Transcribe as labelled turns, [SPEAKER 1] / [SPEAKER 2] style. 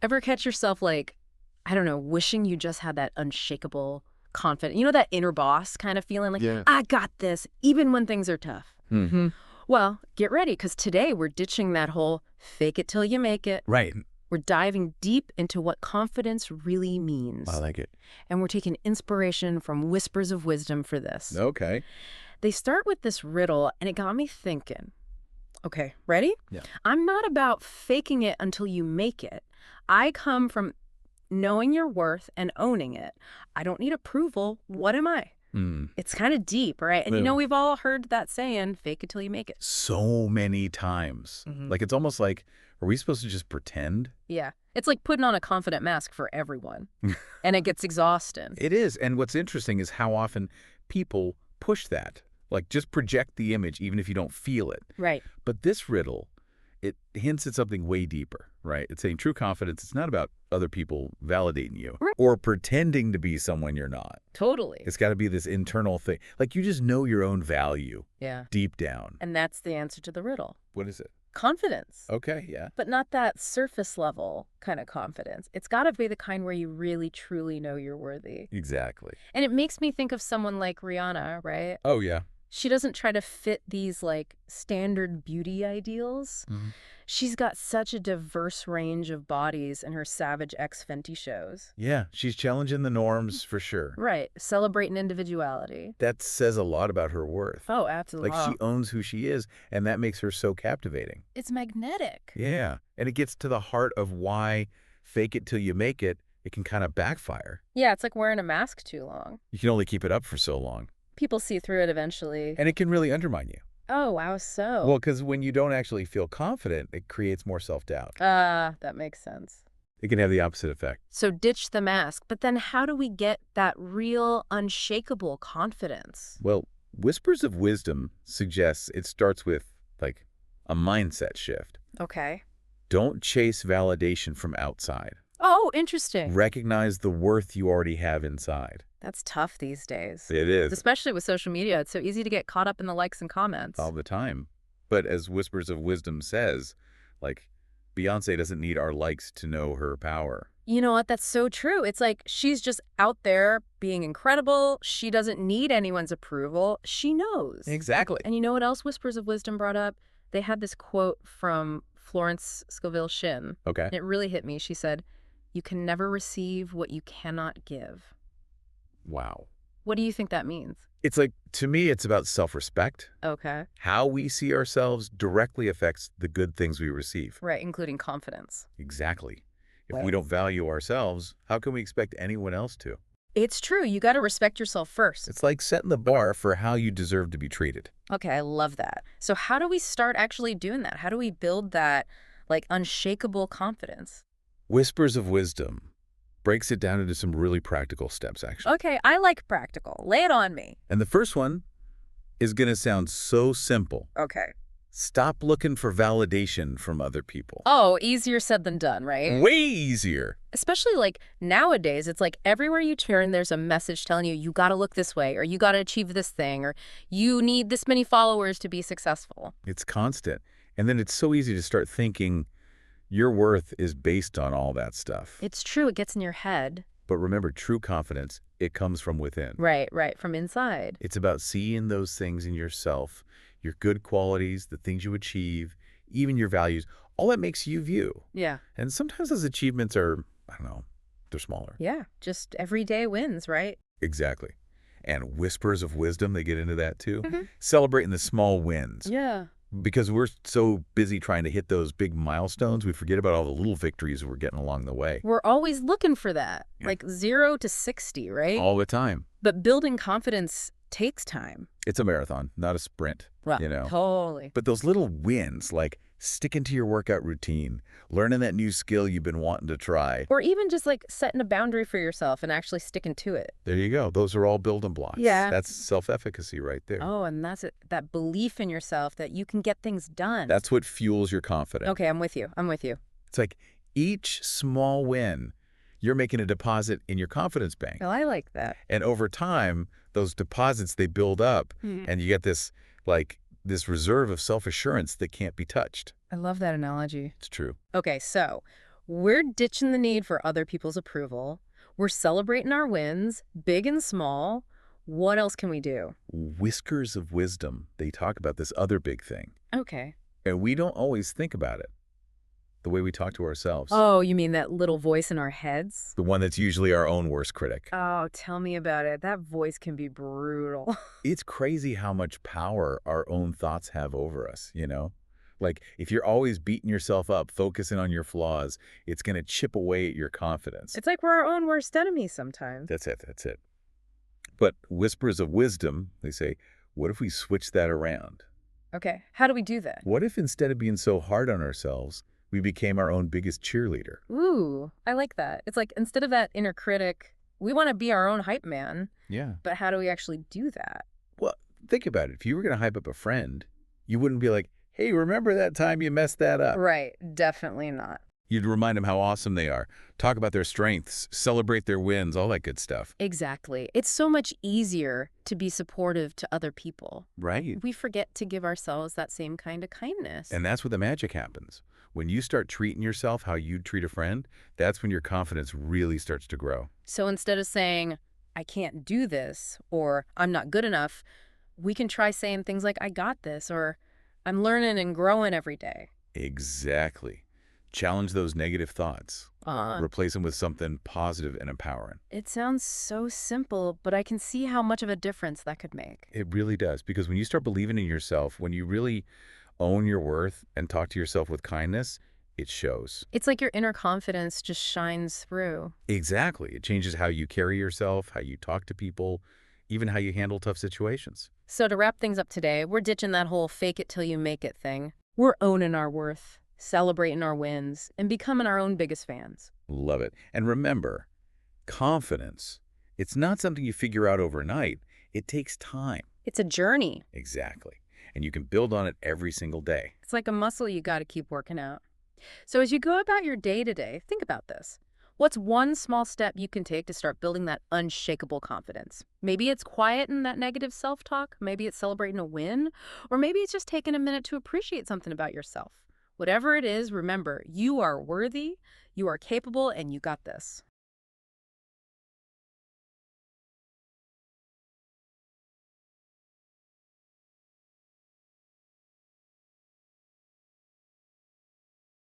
[SPEAKER 1] Ever catch yourself like, I don't know, wishing you just had that unshakable confidence, that inner boss kind of feeling like,
[SPEAKER 2] Yeah.
[SPEAKER 1] I got this, even when things are tough?
[SPEAKER 2] Hmm.
[SPEAKER 1] Well, get ready, because today we're ditching that whole fake it till you make it.
[SPEAKER 2] Right.
[SPEAKER 1] We're diving deep into what confidence really means.
[SPEAKER 2] I like it.
[SPEAKER 1] And we're taking inspiration from Whispers of Wisdom for this.
[SPEAKER 2] Okay.
[SPEAKER 1] They start with this riddle, and it got me thinking. Okay, ready?
[SPEAKER 2] Yeah.
[SPEAKER 1] I'm not about faking it until you make it. I come from knowing your worth and owning it. I don't need approval. What am I?
[SPEAKER 2] Mm.
[SPEAKER 1] It's kind of deep, right? And
[SPEAKER 2] Yeah.
[SPEAKER 1] we've all heard that saying, fake it till you make it.
[SPEAKER 2] So many times.
[SPEAKER 1] Mhm.
[SPEAKER 2] Like, it's almost like, are we supposed to just pretend?
[SPEAKER 1] Yeah. It's like putting on a confident mask for everyone. And it gets exhausting.
[SPEAKER 2] It is. And what's interesting is how often people push that. Like, just project the image, even if you don't feel it.
[SPEAKER 1] Right.
[SPEAKER 2] But this riddle, it hints at something way deeper, right? It's saying true confidence, it's not about other people validating you
[SPEAKER 1] Right.
[SPEAKER 2] or pretending to be someone you're not.
[SPEAKER 1] Totally.
[SPEAKER 2] It's got to be this internal thing. Like, you just know your own value
[SPEAKER 1] Yeah.
[SPEAKER 2] deep down.
[SPEAKER 1] And that's the answer to the riddle.
[SPEAKER 2] What is it?
[SPEAKER 1] Confidence.
[SPEAKER 2] Okay, yeah.
[SPEAKER 1] But not that surface level kind of confidence. It's got to be the kind where you really, truly know you're worthy.
[SPEAKER 2] Exactly.
[SPEAKER 1] And it makes me think of someone like Rihanna, right?
[SPEAKER 2] Oh, yeah.
[SPEAKER 1] She doesn't try to fit these like standard beauty ideals.
[SPEAKER 2] Mhm.
[SPEAKER 1] She's got such a diverse range of bodies in her Savage X Fenty shows.
[SPEAKER 2] Yeah, she's challenging the norms for sure.
[SPEAKER 1] Right. Celebrating individuality.
[SPEAKER 2] That says a lot about her worth.
[SPEAKER 1] Oh, absolutely.
[SPEAKER 2] Like, she owns who she is, and that makes her so captivating.
[SPEAKER 1] It's magnetic.
[SPEAKER 2] Yeah, and it gets to the heart of why fake it till you make it, it can kind of backfire.
[SPEAKER 1] Yeah, it's like wearing a mask too long.
[SPEAKER 2] You can only keep it up for so long,
[SPEAKER 1] People see through it eventually.
[SPEAKER 2] and it can really undermine you.
[SPEAKER 1] Oh, wow, so.
[SPEAKER 2] Well, because when you don't actually feel confident, it creates more self-doubt.
[SPEAKER 1] That makes sense.
[SPEAKER 2] It can have the opposite effect.
[SPEAKER 1] So ditch the mask. But then how do we get that real, unshakable confidence?
[SPEAKER 2] Well, Whispers of Wisdom suggests it starts with, like, a mindset shift.
[SPEAKER 1] Okay.
[SPEAKER 2] Don't chase validation from outside.
[SPEAKER 1] Oh, interesting.
[SPEAKER 2] Recognize the worth you already have inside.
[SPEAKER 1] That's tough these days.
[SPEAKER 2] It is.
[SPEAKER 1] Especially with social media. It's so easy to get caught up in the likes and comments.
[SPEAKER 2] All the time. But as Whispers of Wisdom says, like, Beyonce doesn't need our likes to know her power.
[SPEAKER 1] You know what? That's so true. It's like she's just out there being incredible. She doesn't need anyone's approval. She knows.
[SPEAKER 2] Exactly.
[SPEAKER 1] And you know what else Whispers of Wisdom brought up? They had this quote from Florence Scovel Shinn.
[SPEAKER 2] Okay.
[SPEAKER 1] And it really hit me. She said, "You can never receive what you cannot give."
[SPEAKER 2] Wow.
[SPEAKER 1] What do you think that means?
[SPEAKER 2] It's like, to me, it's about self-respect.
[SPEAKER 1] Okay.
[SPEAKER 2] How we see ourselves directly affects the good things we receive.
[SPEAKER 1] Right, including confidence.
[SPEAKER 2] Exactly. If
[SPEAKER 1] Right.
[SPEAKER 2] we don't value ourselves, how can we expect anyone else to?
[SPEAKER 1] It's true. You got to respect yourself first.
[SPEAKER 2] It's like setting the bar for how you deserve to be treated.
[SPEAKER 1] Okay, I love that. So how do we start actually doing that? How do we build that, like, unshakable confidence?
[SPEAKER 2] Whispers of Wisdom breaks it down into some really practical steps, actually.
[SPEAKER 1] Okay, I like practical. Lay it on me.
[SPEAKER 2] And the first one is going to sound so simple.
[SPEAKER 1] Okay.
[SPEAKER 2] Stop looking for validation from other people.
[SPEAKER 1] Oh, easier said than done, right?
[SPEAKER 2] Way easier.
[SPEAKER 1] Especially like nowadays, it's like everywhere you turn, there's a message telling you, you got to look this way, or you got to achieve this thing, or you need this many followers to be successful.
[SPEAKER 2] It's constant. And then it's so easy to start thinking your worth is based on all that stuff.
[SPEAKER 1] It's true. It gets in your head.
[SPEAKER 2] But remember, true confidence, it comes from within.
[SPEAKER 1] Right, from inside.
[SPEAKER 2] It's about seeing those things in yourself, your good qualities, the things you achieve, even your values. All that makes you you.
[SPEAKER 1] Yeah.
[SPEAKER 2] And sometimes those achievements are, I don't know, they're smaller.
[SPEAKER 1] Yeah, just everyday wins, right?
[SPEAKER 2] Exactly. And Whispers of Wisdom, they get into that too.
[SPEAKER 1] Mhm.
[SPEAKER 2] Celebrating the small wins.
[SPEAKER 1] Yeah.
[SPEAKER 2] Because we're so busy trying to hit those big milestones, we forget about all the little victories we're getting along the way.
[SPEAKER 1] We're always looking for that,
[SPEAKER 2] Yeah.
[SPEAKER 1] like 0 to 60, right?
[SPEAKER 2] All the time.
[SPEAKER 1] But building confidence takes time.
[SPEAKER 2] It's a marathon, not a sprint,
[SPEAKER 1] Well,
[SPEAKER 2] you know.
[SPEAKER 1] totally.
[SPEAKER 2] But those little wins, like sticking to your workout routine, learning that new skill you've been wanting to try,
[SPEAKER 1] Or even just like setting a boundary for yourself and actually sticking to it.
[SPEAKER 2] there you go. Those are all building blocks.
[SPEAKER 1] Yeah.
[SPEAKER 2] That's self-efficacy right there.
[SPEAKER 1] Oh, and that's it. That belief in yourself that you can get things done.
[SPEAKER 2] That's what fuels your confidence.
[SPEAKER 1] Okay, I'm with you.
[SPEAKER 2] It's like each small win, you're making a deposit in your confidence bank.
[SPEAKER 1] Well, I like that.
[SPEAKER 2] And over time, those deposits, they build up,
[SPEAKER 1] Mhm.
[SPEAKER 2] and you get this, like, this reserve of self-assurance that can't be touched.
[SPEAKER 1] I love that analogy.
[SPEAKER 2] It's true.
[SPEAKER 1] Okay, so We're ditching the need for other people's approval. We're celebrating our wins, big and small. What else can we do?
[SPEAKER 2] Whiskers of wisdom, they talk about this other big thing.
[SPEAKER 1] Okay.
[SPEAKER 2] And we don't always think about it, the way we talk to ourselves.
[SPEAKER 1] Oh, you mean that little voice in our heads?
[SPEAKER 2] The one that's usually our own worst critic.
[SPEAKER 1] Oh, tell me about it. That voice can be brutal.
[SPEAKER 2] It's crazy how much power our own thoughts have over us, you know? Like, if you're always beating yourself up, focusing on your flaws, it's going to chip away at your confidence.
[SPEAKER 1] It's like we're our own worst enemies sometimes.
[SPEAKER 2] That's it, that's it. But whispers of wisdom, they say, what if we switch that around?
[SPEAKER 1] Okay, how do we do that?
[SPEAKER 2] What if instead of being so hard on ourselves, we became our own biggest cheerleader?
[SPEAKER 1] Ooh, I like that. It's like instead of that inner critic, we want to be our own hype man.
[SPEAKER 2] Yeah.
[SPEAKER 1] But how do we actually do that?
[SPEAKER 2] Well, think about it. If you were going to hype up a friend, you wouldn't be like, hey, remember that time you messed that up?
[SPEAKER 1] Right, definitely not.
[SPEAKER 2] You'd remind them how awesome they are, talk about their strengths, celebrate their wins, all that good stuff.
[SPEAKER 1] Exactly. It's so much easier to be supportive to other people.
[SPEAKER 2] Right.
[SPEAKER 1] We forget to give ourselves that same kind of kindness.
[SPEAKER 2] And that's where the magic happens. When you start treating yourself how you'd treat a friend, that's when your confidence really starts to grow.
[SPEAKER 1] So instead of saying, I can't do this, or I'm not good enough, we can try saying things like, I got this, or I'm learning and growing every day.
[SPEAKER 2] Exactly. Challenge those negative thoughts. Replace them with something positive and empowering.
[SPEAKER 1] It sounds so simple, but I can see how much of a difference that could make.
[SPEAKER 2] It really does, because when you start believing in yourself, when you really own your worth and talk to yourself with kindness, it shows.
[SPEAKER 1] It's like your inner confidence just shines through.
[SPEAKER 2] Exactly. It changes how you carry yourself, how you talk to people, even how you handle tough situations.
[SPEAKER 1] So to wrap things up today, we're ditching that whole fake it till you make it thing. We're owning our worth, celebrating our wins, and becoming our own biggest fans.
[SPEAKER 2] Love it. And remember, confidence, it's not something you figure out overnight. It takes time.
[SPEAKER 1] It's a journey.
[SPEAKER 2] Exactly. And you can build on it every single day.
[SPEAKER 1] It's like a muscle you got to keep working out. So as you go about your day-to-day, think about this. What's one small step you can take to start building that unshakable confidence? Maybe it's quieting that negative self-talk, maybe it's celebrating a win, or maybe it's just taking a minute to appreciate something about yourself. Whatever it is, remember, you are worthy, you are capable, and you got this.